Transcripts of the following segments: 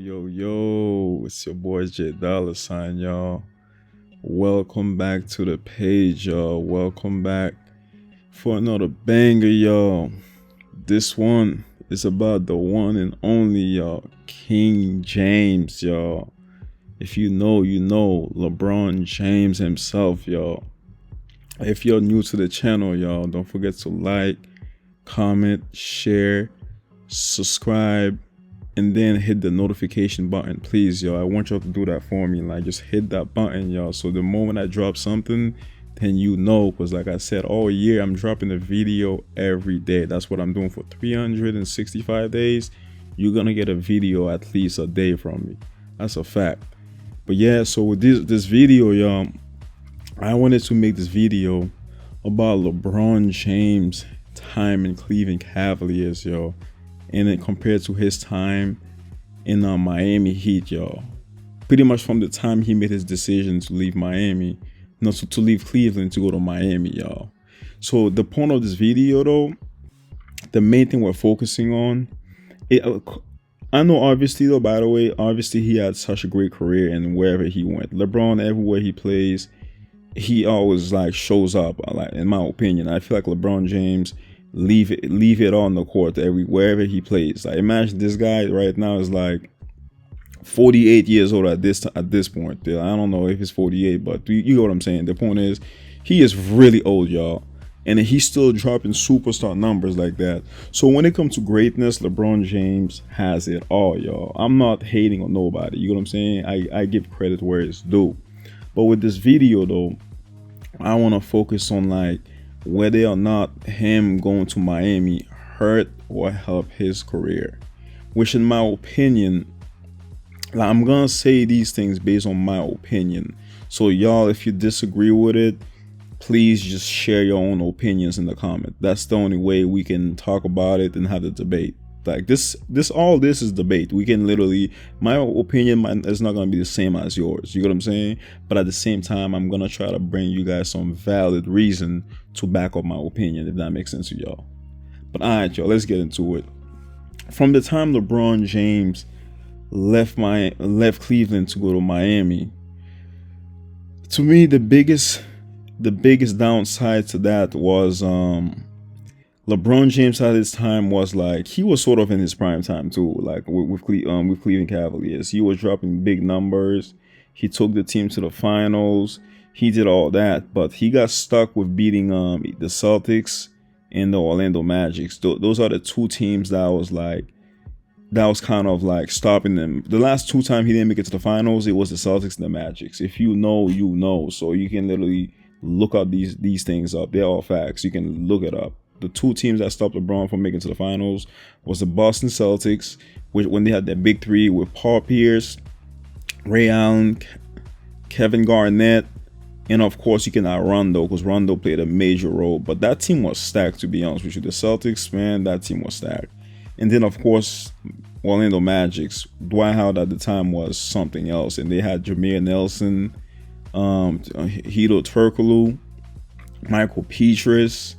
Yo, it's your boy J Dollar Sign, y'all. Welcome back to the page, y'all. Welcome back for another banger, y'all. This one is about the one and only, y'all, King James, y'all. If you know, you know, LeBron James himself, y'all. If you're new to the channel, y'all, don't forget to like, comment, share, subscribe, and then hit the notification button, please, y'all. I want y'all to do that for me. Like, just hit that button, y'all, so the moment I drop something, then you know, because like I said, all year I'm dropping a video every day. That's what I'm doing for 365 days. You're gonna get a video at least a day from me. That's a fact. But yeah, so with this video, y'all, I wanted to make this video about LeBron James' time in Cleveland Cavaliers, y'all, and then compared to his time in Miami Heat, y'all. Pretty much from the time he made his decision to leave Miami, to leave Cleveland to go to Miami, y'all. So the point of this video, though, the main thing we're focusing on, I know obviously, though, by the way, obviously he had such a great career and wherever he went. LeBron, everywhere he plays, he always like shows up. Like, in my opinion, I feel like LeBron James leave it on the court wherever he plays. Like, imagine this guy right now is like 48 years old at this point. I don't know if he's 48, but you know what I'm saying. The point is, he is really old, y'all, and he's still dropping superstar numbers like that. So when it comes to greatness, LeBron James has it all, y'all. I'm not hating on nobody, you know what I'm saying. I give credit where it's due. But with this video, though, I want to focus on like whether or not him going to Miami hurt or help his career, which in my opinion, like, I'm gonna say these things based on my opinion. So y'all, if you disagree with it, please just share your own opinions in the comment. That's the only way we can talk about it and have the debate. Like all this is debate. We can literally, my opinion is not gonna be the same as yours. You get what I'm saying? But at the same time, I'm gonna try to bring you guys some valid reason to back up my opinion, if that makes sense to y'all. But all right, y'all, let's get into it. From the time LeBron James left Cleveland to go to Miami, to me, the biggest downside to that was LeBron James at his time was like, he was sort of in his prime time too, like with Cleveland Cavaliers. He was dropping big numbers. He took the team to the finals. He did all that, but he got stuck with beating the Celtics and the Orlando Magic. Those are the two teams that was kind of like stopping them. The last two times he didn't make it to the finals, it was the Celtics and the Magic. If you know, you know. So you can literally look up these things up. They're all facts. You can look it up. The two teams that stopped LeBron from making to the finals was the Boston Celtics, when they had their big three with Paul Pierce, Ray Allen, Kevin Garnett, and of course you can add Rondo, because Rondo played a major role. But that team was stacked, to be honest with you. The Celtics, man, that team was stacked. And then of course Orlando Magic's Dwight Howard at the time was something else, and they had Jameer Nelson, Hedo Turkoglu, Michael Petrus.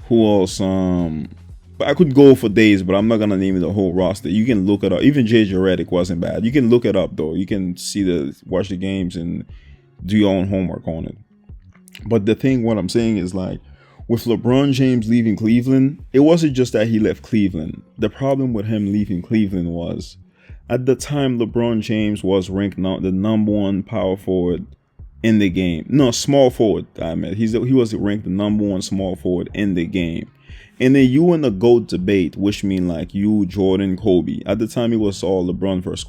Who else? But I could go for days, but I'm not gonna name the whole roster. You can look it up. Even JJ Redick wasn't bad. You can look it up though. You can watch the games and do your own homework on it. But the thing, what I'm saying is, like, with LeBron James leaving Cleveland, it wasn't just that he left Cleveland. The problem with him leaving Cleveland was, at the time, LeBron James was ranked the number one power forward in the game. No, small forward. I mean, he was ranked the number one small forward in the game. And then you in the GOAT debate, which mean like you, Jordan, Kobe. At the time, it was all LeBron versus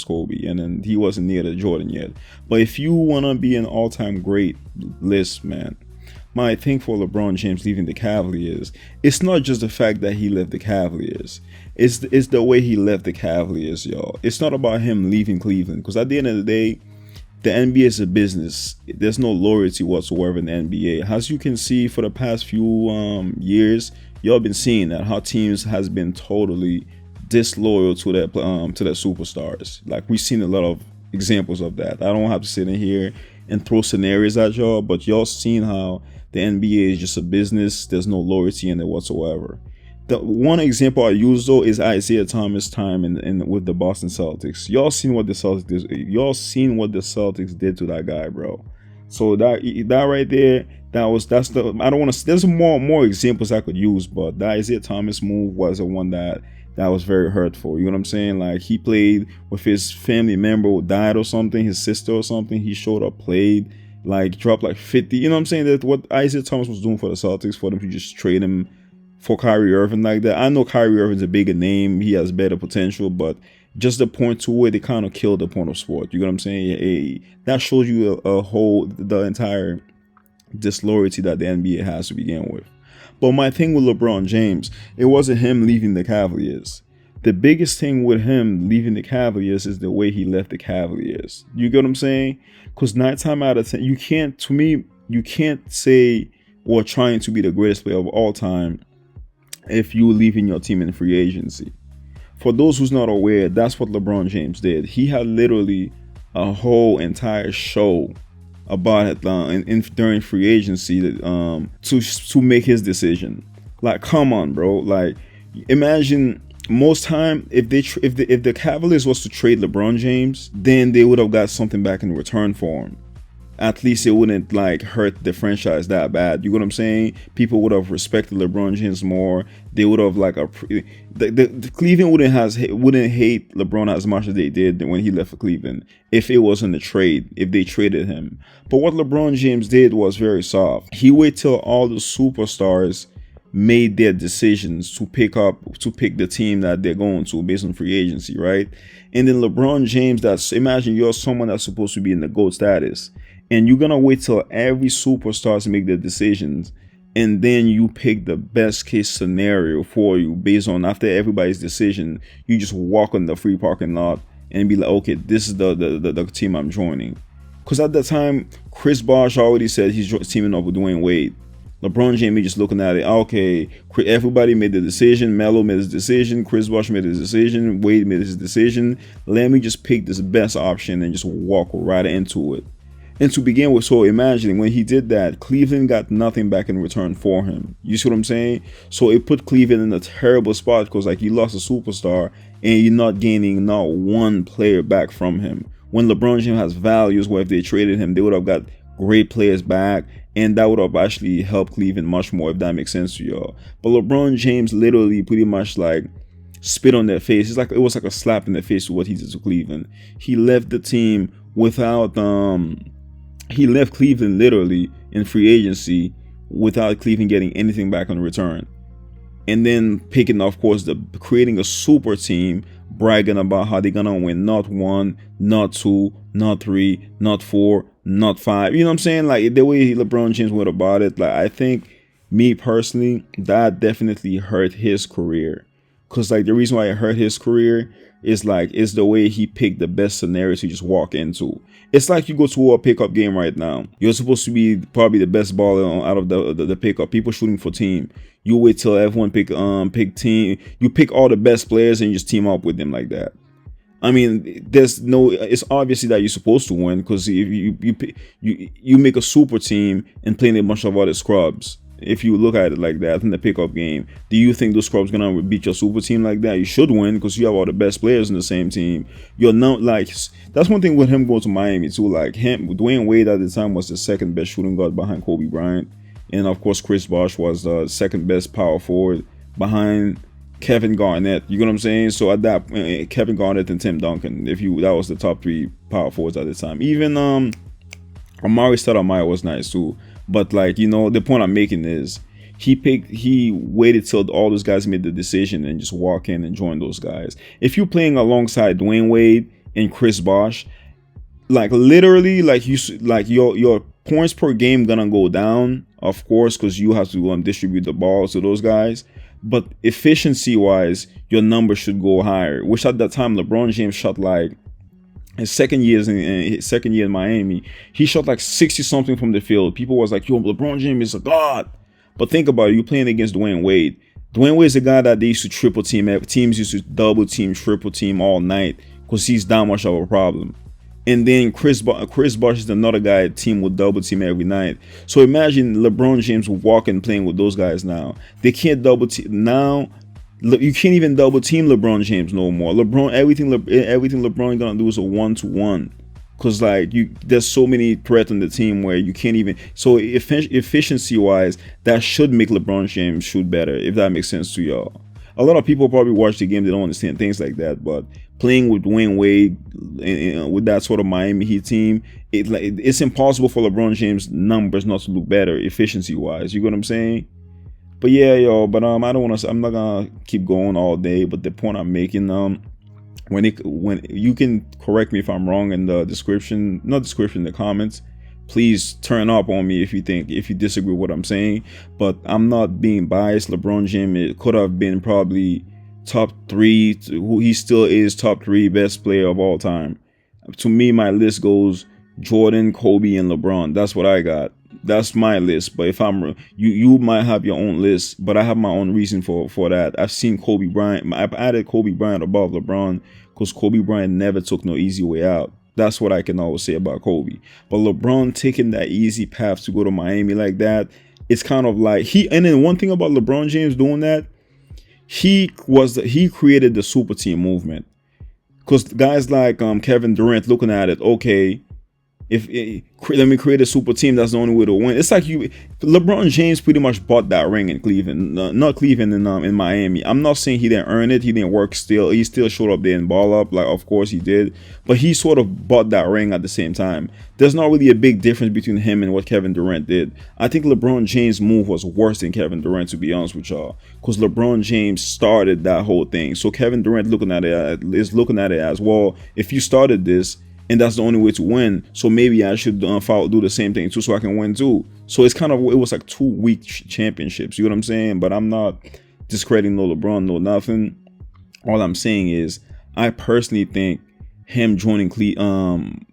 Kobe, and then he wasn't near the Jordan yet. But if you wanna be an all-time great list, man, my thing for LeBron James leaving the Cavaliers, it's not just the fact that he left the Cavaliers. It's the way he left the Cavaliers, y'all. It's not about him leaving Cleveland, because at the end of the day, the NBA is a business. There's no loyalty whatsoever in the NBA. As you can see, for the past few years, y'all been seeing that how teams has been totally disloyal to their superstars. Like, we've seen a lot of examples of that. I don't have to sit in here and throw scenarios at y'all, but y'all seen how the NBA is just a business. There's no loyalty in it whatsoever. The one example I use though is Isaiah Thomas' time in with the Boston Celtics. Y'all seen what the Celtics did to that guy, bro. So that right there, that's the I don't want to. There's more examples I could use, but the Isaiah Thomas move was the one that was very hurtful. You know what I'm saying? Like, he played with his family member who died or something, his sister or something. He showed up, played, like dropped like 50. You know what I'm saying? That what Isaiah Thomas was doing for the Celtics, for them to just trade him for Kyrie Irving like that. I know Kyrie Irving's a bigger name, he has better potential, but just the point to where they kind of killed the point of sport. You know what I'm saying? That shows you the entire disloyalty that the NBA has to begin with. But my thing with LeBron James, it wasn't him leaving the Cavaliers. The biggest thing with him leaving the Cavaliers is the way he left the Cavaliers. You get what I'm saying? Because 9 times out of 10, you can't say or trying to be the greatest player of all time if you leaving your team in free agency. For those who's not aware, that's what LeBron James did. He had literally a whole entire show about it during free agency to make his decision. Like, come on, bro. Like, imagine most time if the Cavaliers was to trade LeBron James, then they would have got something back in return for him. At least it wouldn't like hurt the franchise that bad. You know what I'm saying? People would have respected LeBron James more. They would have like the Cleveland wouldn't hate LeBron as much as they did when he left for Cleveland if it wasn't a trade, if they traded him. But what LeBron James did was very soft. He waited till all the superstars made their decisions to pick the team that they're going to based on free agency, right? And then LeBron James, imagine you're someone that's supposed to be in the GOAT status, and you're gonna wait till every superstar to make their decisions, and then you pick the best case scenario for you based on after everybody's decision. You just walk on the free parking lot and be like, okay, this is the team I'm joining. Because at that time, Chris Bosh already said he's teaming up with Dwayne Wade. LeBron James just looking at it. Okay, everybody made the decision. Melo made his decision. Chris Bosh made his decision. Wade made his decision. Let me just pick this best option and just walk right into it. And to begin with, so imagine when he did that, Cleveland got nothing back in return for him. You see what I'm saying? So it put Cleveland in a terrible spot because like you lost a superstar and you're not gaining not one player back from him. When LeBron James has values where if they traded him, they would have got great players back, and that would have actually helped Cleveland much more, if that makes sense to y'all. But LeBron James literally pretty much like spit on their face. It was like a slap in the face to what he did to Cleveland. He left the team without he left Cleveland literally in free agency without Cleveland getting anything back on return. And then picking, of course, creating a super team, bragging about how they're gonna win not 1, not 2, not 3, not 4, not 5. You know what I'm saying? Like the way LeBron James went about it, like I think me personally, that definitely hurt his career. Cause like the reason why it hurt his career is the way he picked the best scenario to just walk into. It's like you go to a pickup game right now. You're supposed to be probably the best baller out of the pickup. People shooting for team. You wait till everyone pick team. You pick all the best players and you just team up with them like that. I mean, it's obviously that you're supposed to win because if you make a super team and playing a bunch of other scrubs. If you look at it like that in the pickup game, do you think those scrubs gonna beat your super team like that? You should win because you have all the best players in the same team. You're not like that's one thing with him going to Miami too. Like Dwayne Wade at the time was the second best shooting guard behind Kobe Bryant, and of course Chris Bosh was the second best power forward behind Kevin Garnett. You know what I'm saying? So at that Kevin Garnett and Tim Duncan, that was the top 3 power forwards at the time. Even Amari Stoudemire was nice too. But like, you know, the point I'm making is he waited till all those guys made the decision and just walk in and join those guys. If you're playing alongside Dwayne Wade and Chris Bosh, like literally, like your points per game gonna go down, of course, because you have to distribute the ball to those guys. But efficiency wise, your numbers should go higher. Which at that time, LeBron James shot like his second year in Miami, he shot like 60 something from the field. People was like, yo, LeBron James is a god. But think about it, you're playing against Dwayne Wade. Dwayne Wade is a guy that they used to triple team. Teams used to double team, triple team all night because he's that much of a problem. And then Chris Bosh is another guy team will double team every night. So imagine LeBron James walking playing with those guys now. They can't double team now. You can't even double team LeBron James no more. Everything LeBron gonna do is a 1-to-1. Cause like there's so many threats on the team where you can't even. So efficiency wise, that should make LeBron James shoot better. If that makes sense to y'all. A lot of people probably watch the game, they don't understand things like that. But playing with Dwayne Wade with that sort of Miami Heat team, it's impossible for LeBron James numbers not to look better efficiency wise. You get what I'm saying? But yeah, yo. But I don't want to. I'm not gonna keep going all day. But the point I'm making, when you can correct me if I'm wrong in the the comments. Please turn up on me if you disagree with what I'm saying. But I'm not being biased. LeBron James could have been probably top 3. Who he still is top 3 best player of all time. To me, my list goes Jordan, Kobe, and LeBron. That's what I got. That's my list. But if you might have your own list, but I have my own reason for that. I've seen Kobe Bryant. I've added Kobe Bryant above LeBron because Kobe Bryant never took no easy way out. That's what I can always say about Kobe. But LeBron taking that easy path to go to Miami like that, it's kind of like and then one thing about LeBron James doing that, he created the super team movement. Because guys like Kevin Durant looking at it, okay, let me create a super team, that's the only way to win. It's like LeBron James pretty much bought that ring in Cleveland, not Cleveland, in Miami. I'm not saying he didn't earn it, he didn't work still, he still showed up there and ball up, like of course he did, but he sort of bought that ring at the same time. There's not really a big difference between him and what Kevin Durant did. I think LeBron James' move was worse than Kevin Durant, to be honest with y'all, because LeBron James started that whole thing. So Kevin Durant is looking at it as, well, if you started this and that's the only way to win, so maybe I should do the same thing too, so I can win too. So it was like 2 weak championships. You know what I'm saying? But I'm not discrediting no LeBron, no nothing. All I'm saying is I personally think him joining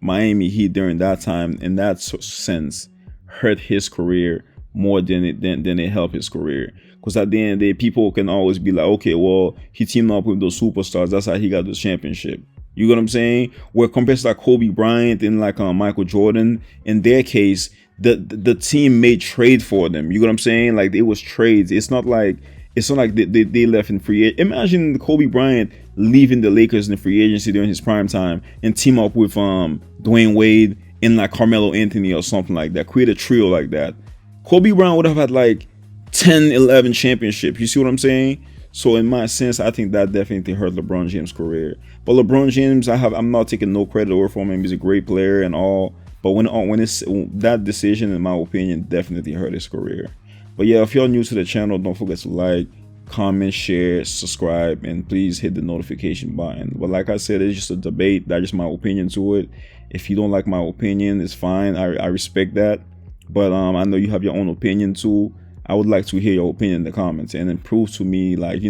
Miami Heat during that time, in that sense, hurt his career more than it helped his career. Because at the end of the day, people can always be like, okay, well, he teamed up with those superstars, that's how he got the championship. You get what I'm saying? Where compared to like Kobe Bryant and like Michael Jordan, in their case, the team made trade for them. You get what I'm saying? Like it was trades. It's not like they left in free agency. Imagine Kobe Bryant leaving the Lakers in the free agency during his prime time and team up with Dwayne Wade and like Carmelo Anthony or something like that. Create a trio like that. Kobe Bryant would have had like 10, 11 championships. You see what I'm saying? So in my sense, I think that definitely hurt LeBron James' career. But LeBron James, I'm not taking no credit over from him. He's a great player and all. But when it's that decision, in my opinion, definitely hurt his career. But yeah, if you're new to the channel, don't forget to like, comment, share, subscribe, and please hit the notification button. But like I said, it's just a debate. That's just my opinion to it. If you don't like my opinion, it's fine. I respect that. But I know you have your own opinion too. I would like to hear your opinion in the comments and then prove to me, like,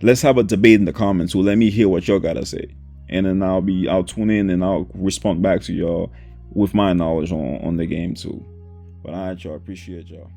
let's have a debate in the comments. So let me hear what y'all gotta say. And then I'll tune in and I'll respond back to y'all with my knowledge on the game too. But alright, y'all, appreciate y'all.